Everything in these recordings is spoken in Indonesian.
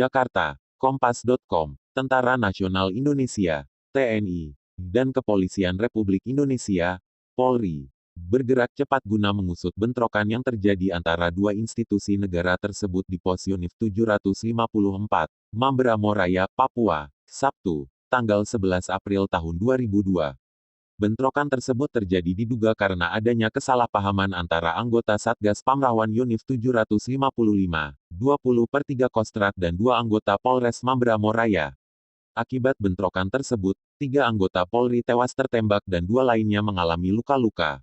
Jakarta, Kompas.com, Tentara Nasional Indonesia, TNI, dan Kepolisian Republik Indonesia, Polri, bergerak cepat guna mengusut bentrokan yang terjadi antara dua institusi negara tersebut di Pos Yonif 754, Mamberamo Raya, Papua, Sabtu, tanggal 11 April tahun 2002. Bentrokan tersebut terjadi diduga karena adanya kesalahpahaman antara anggota Satgas Pamrawan Yonif 755, 20/3 Kostrat dan dua anggota Polres Mamberamo Raya. Akibat bentrokan tersebut, 3 anggota Polri tewas tertembak dan 2 lainnya mengalami luka-luka.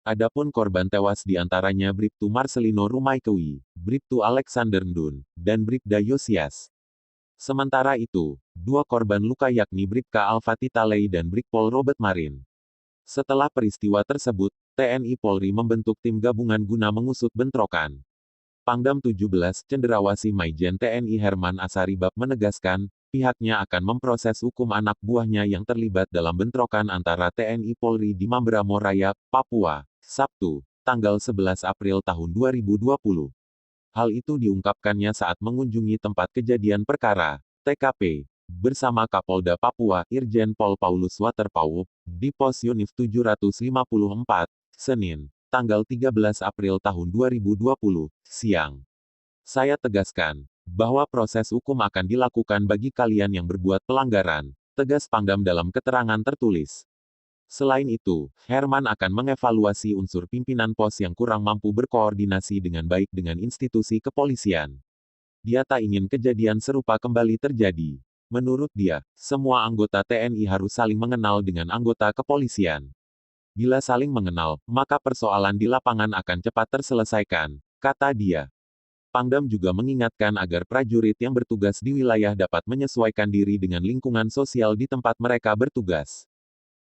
Adapun korban tewas diantaranya Bribtu Marcelino Rumaikewi, Bribtu Alexander Ndun, dan Bribda Yosias. Sementara itu, 2 korban luka yakni Bribka Alfati Talei dan Brigpol Robert Marin. Setelah peristiwa tersebut, TNI Polri membentuk tim gabungan guna mengusut bentrokan. Pangdam 17 Cendrawasih Maijen TNI Herman Asaribab menegaskan, pihaknya akan memproses hukum anak buahnya yang terlibat dalam bentrokan antara TNI Polri di Mamberamo Raya, Papua, Sabtu, tanggal 11 April tahun 2020. Hal itu diungkapkannya saat mengunjungi tempat kejadian perkara, TKP, bersama Kapolda Papua Irjen Pol Paulus Waterpauw, di Pos Yonif 754, Senin, tanggal 13 April tahun 2020, siang. Saya tegaskan, bahwa proses hukum akan dilakukan bagi kalian yang berbuat pelanggaran, tegas Pangdam dalam keterangan tertulis. Selain itu, Herman akan mengevaluasi unsur pimpinan pos yang kurang mampu berkoordinasi dengan baik dengan institusi kepolisian. Dia tak ingin kejadian serupa kembali terjadi. Menurut dia, semua anggota TNI harus saling mengenal dengan anggota kepolisian. Bila saling mengenal, maka persoalan di lapangan akan cepat terselesaikan, kata dia. Pangdam juga mengingatkan agar prajurit yang bertugas di wilayah dapat menyesuaikan diri dengan lingkungan sosial di tempat mereka bertugas.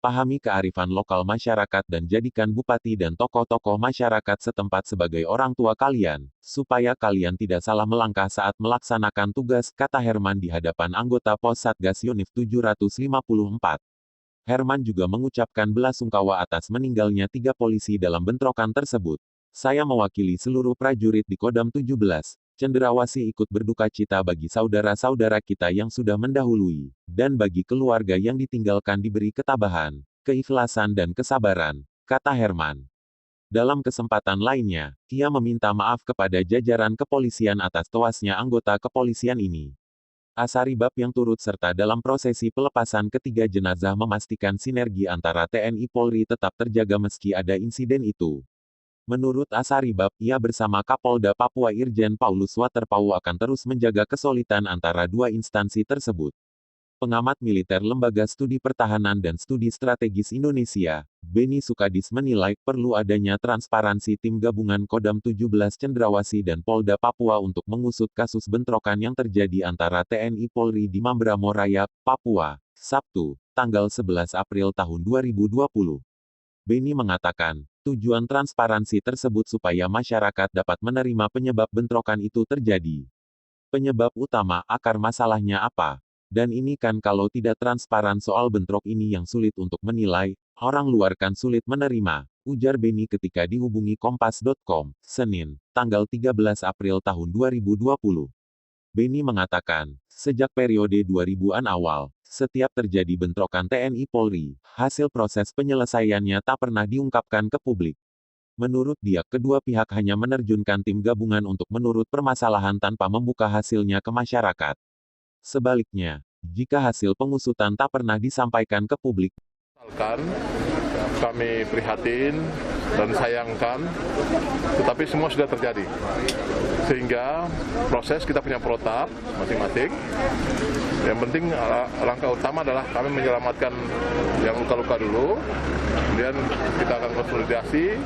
Pahami kearifan lokal masyarakat dan jadikan bupati dan tokoh-tokoh masyarakat setempat sebagai orang tua kalian, supaya kalian tidak salah melangkah saat melaksanakan tugas, kata Herman di hadapan anggota Pos Satgas Yonif 754. Herman juga mengucapkan belasungkawa atas meninggalnya 3 polisi dalam bentrokan tersebut. Saya mewakili seluruh prajurit di Kodam 17, Cendrawasih ikut berduka cita bagi saudara-saudara kita yang sudah mendahului, dan bagi keluarga yang ditinggalkan diberi ketabahan, keikhlasan dan kesabaran, kata Herman. Dalam kesempatan lainnya, ia meminta maaf kepada jajaran kepolisian atas tewasnya anggota kepolisian ini. Asaribab yang turut serta dalam prosesi pelepasan ketiga jenazah memastikan sinergi antara TNI Polri tetap terjaga meski ada insiden itu. Menurut Asaribab, ia bersama Kapolda Papua Irjen Paulus Waterpauw akan terus menjaga kesolidan antara dua instansi tersebut. Pengamat militer Lembaga Studi Pertahanan dan Studi Strategis Indonesia, Beni Sukadis menilai perlu adanya transparansi tim gabungan Kodam 17 Cendrawasih dan Polda Papua untuk mengusut kasus bentrokan yang terjadi antara TNI Polri di Mamberamo Raya, Papua, Sabtu, tanggal 11 April tahun 2020. Beni mengatakan, tujuan transparansi tersebut supaya masyarakat dapat menerima penyebab bentrokan itu terjadi. Penyebab utama, akar masalahnya apa? Dan ini kan kalau tidak transparan soal bentrok ini yang sulit untuk menilai, orang luar kan sulit menerima, ujar Beni ketika dihubungi Kompas.com, Senin, tanggal 13 April tahun 2020. Beni mengatakan, sejak periode 2000-an awal, setiap terjadi bentrokan TNI Polri, hasil proses penyelesaiannya tak pernah diungkapkan ke publik. Menurut dia, kedua pihak hanya menerjunkan tim gabungan untuk menurut permasalahan tanpa membuka hasilnya ke masyarakat. Sebaliknya, jika hasil pengusutan tak pernah disampaikan ke publik, kami prihatin dan sayangkan, tetapi semua sudah terjadi. Sehingga proses kita punya protap masing-masing. Yang penting langkah utama adalah kami menyelamatkan yang luka-luka dulu. Kemudian kita akan konsolidasi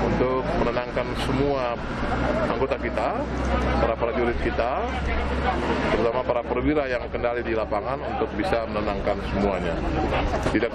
untuk menenangkan semua anggota kita, para prajurit kita, terutama para perwira yang kendali di lapangan untuk bisa menenangkan semuanya. Tidak